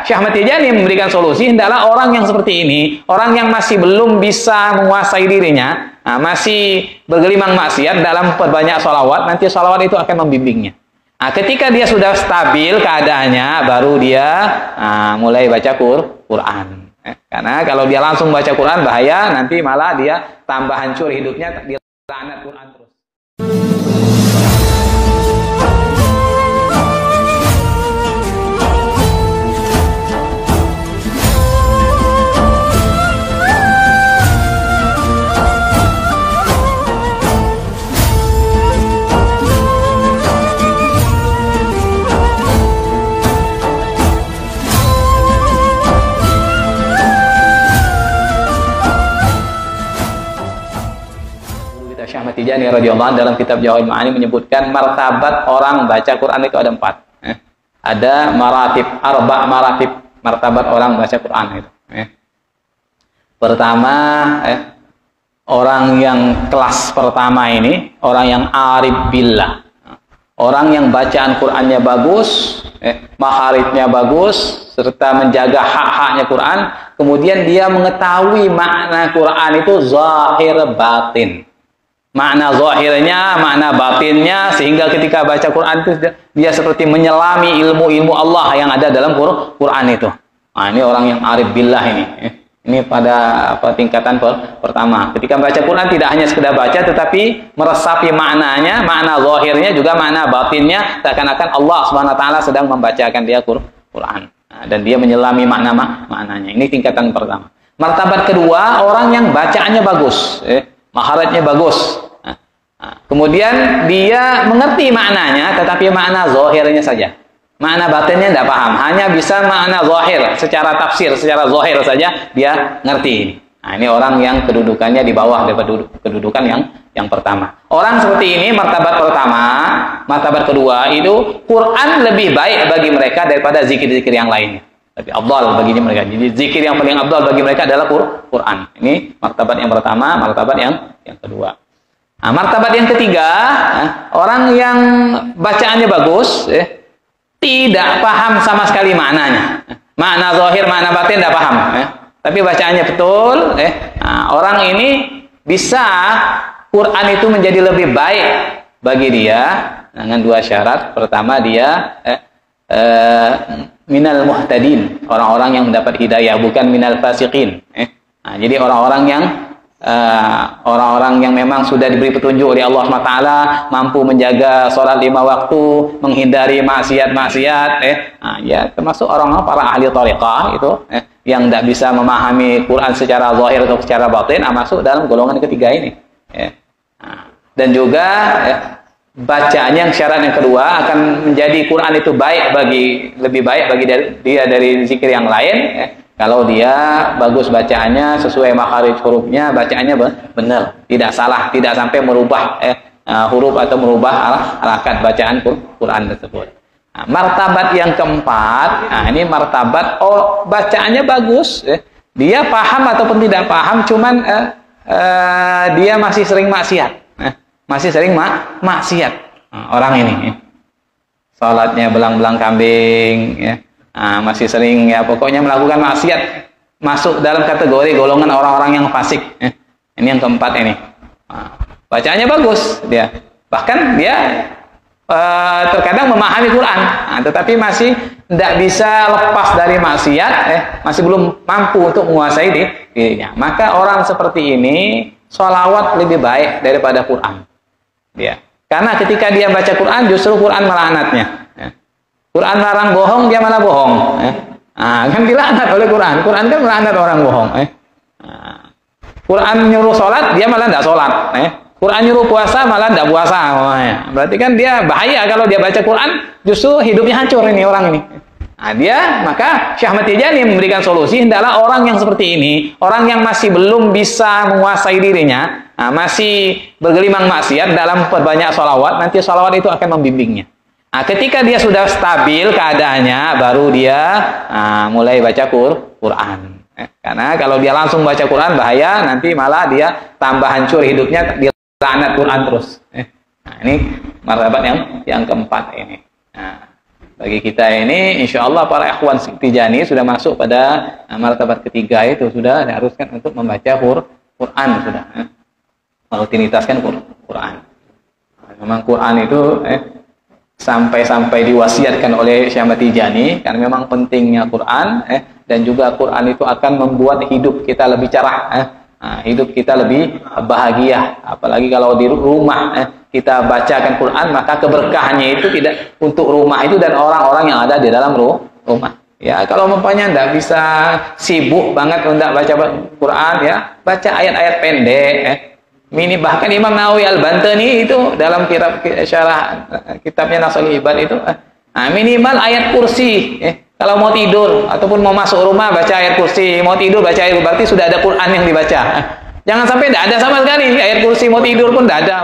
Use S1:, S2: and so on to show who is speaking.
S1: Syekh Ahmad Tijani memberikan solusi, hendaklah orang yang seperti ini, orang yang masih belum bisa menguasai dirinya, masih bergelimang maksiat, dalam perbanyak sholawat, nanti sholawat itu akan membimbingnya. Ketika dia sudah stabil keadaannya, baru dia mulai baca Quran. Karena kalau dia langsung baca Quran, bahaya, nanti malah dia tambah hancur hidupnya, dia laknat Quran terus. Syekh Ahmad Tijani radhiyallahu anhu dalam kitab Jawahirul Ma'ani menyebutkan martabat orang baca Quran itu ada 4. Ada maratib, maratib martabat orang baca Quran itu. Pertama, orang yang kelas pertama ini, orang yang arif billah. Orang yang bacaan Qur'annya bagus, makharijnya bagus, serta menjaga hak-haknya Quran, kemudian dia mengetahui makna Quran itu zahir batin. Makna zahirnya, makna batinnya, sehingga ketika baca Quran itu dia seperti menyelami ilmu-ilmu Allah yang ada dalam Quran itu. Ini orang yang arif billah ini. Ini pada tingkatan pertama. Ketika baca Quran tidak hanya sekedar baca, tetapi meresapi maknanya, makna zahirnya juga makna batinnya, seakan-akan Allah Subhanahu wa taala sedang membacakan dia Quran. Dan dia menyelami maknanya. Ini tingkatan pertama. Martabat kedua, orang yang bacaannya bagus, makharijnya bagus. Kemudian dia mengerti maknanya, tetapi makna zahirnya saja. Makna batinnya tidak paham, hanya bisa makna zahir, secara tafsir, secara zahir saja dia ngerti. Ini orang yang kedudukannya di bawah daripada kedudukan yang pertama. Orang seperti ini martabat pertama, martabat kedua itu Quran lebih baik bagi mereka daripada zikir-zikir yang lainnya. Lebih afdal baginya mereka. Jadi zikir yang paling afdal bagi mereka adalah Quran. Ini martabat yang pertama, martabat yang kedua. Martabat yang ketiga, orang yang bacaannya bagus, tidak paham sama sekali maknanya. Makna zahir, makna batin tidak paham. Tapi bacaannya betul. Orang ini bisa Quran itu menjadi lebih baik bagi dia dengan 2 syarat. Pertama, dia minal muhtadin, orang-orang yang mendapat hidayah, bukan minal fasiqin. Jadi orang-orang yang memang sudah diberi petunjuk oleh Allah SWT, mampu menjaga sholat 5 waktu, menghindari maksiat-maksiat, ya termasuk orang-orang para ahli thariqah itu, yang tidak bisa memahami Quran secara zahir atau secara batin, masuk dalam golongan ketiga ini. Dan juga bacaannya, syarat yang kedua, akan menjadi Quran itu lebih baik bagi dia dari zikir yang lain. Kalau dia bagus bacaannya, sesuai makharij hurufnya, bacaannya benar, tidak salah, tidak sampai merubah huruf atau merubah harakat bacaan Quran tersebut. Martabat yang keempat, ini martabat bacaannya bagus, dia paham ataupun tidak paham, cuman dia masih sering maksiat, maksiat. Orang ini, salatnya belang-belang kambing, masih sering pokoknya melakukan maksiat, masuk dalam kategori golongan orang-orang yang fasik. Ini yang keempat ini. Bacaannya bagus dia, bahkan dia terkadang memahami Quran, tetapi masih tidak bisa lepas dari maksiat, masih belum mampu untuk menguasai dirinya. Maka orang seperti ini sholawat lebih baik daripada Quran. Karena ketika dia baca Quran, justru Quran melaknatnya. Quran melarang bohong, dia malah bohong. Kan dilaknat oleh Quran. Quran kan melaknat orang bohong. Quran nyuruh sholat, dia malah tidak sholat. Quran nyuruh puasa, malah tidak puasa. Berarti kan dia bahaya kalau dia baca Quran, justru hidupnya hancur ini orang ini. Maka Syekh Ahmad Tijani memberikan solusi, hendaklah orang yang seperti ini, orang yang masih belum bisa menguasai dirinya, masih bergelimang maksiat, dalam perbanyak sholawat, nanti sholawat itu akan membimbingnya. Ketika dia sudah stabil keadaannya, baru dia mulai baca Quran. Karena kalau dia langsung baca Quran, bahaya, nanti malah dia tambah hancur hidupnya, dia laknat Quran terus. Ini martabat yang keempat ini. bagi kita ini insya Allah para ikhwan Tijani sudah masuk pada martabat ketiga itu, sudah diharuskan untuk membaca Quran sudah. Merutinitaskan Quran. Memang Quran itu sampai diwasiatkan oleh Syekh Ahmad Tijani karena memang pentingnya Quran dan juga Quran itu akan membuat hidup kita lebih cerah, hidup kita lebih bahagia. Apalagi kalau di rumah kita bacakan Quran, maka keberkahannya itu tidak untuk rumah itu dan orang-orang yang ada di dalam rumah. Ya, kalau umpamanya tidak bisa sibuk banget untuk baca Quran, ya baca ayat-ayat pendek. Bahkan Imam Nawawi Al-Bantani itu dalam syarah kitabnya Nasul Ibad itu minimal ayat kursi. Kalau mau tidur ataupun mau masuk rumah baca ayat kursi, mau tidur baca ayat kursi, berarti sudah ada Quran yang dibaca. Jangan sampai tidak ada sama sekali ayat kursi, mau tidur pun tidak ada.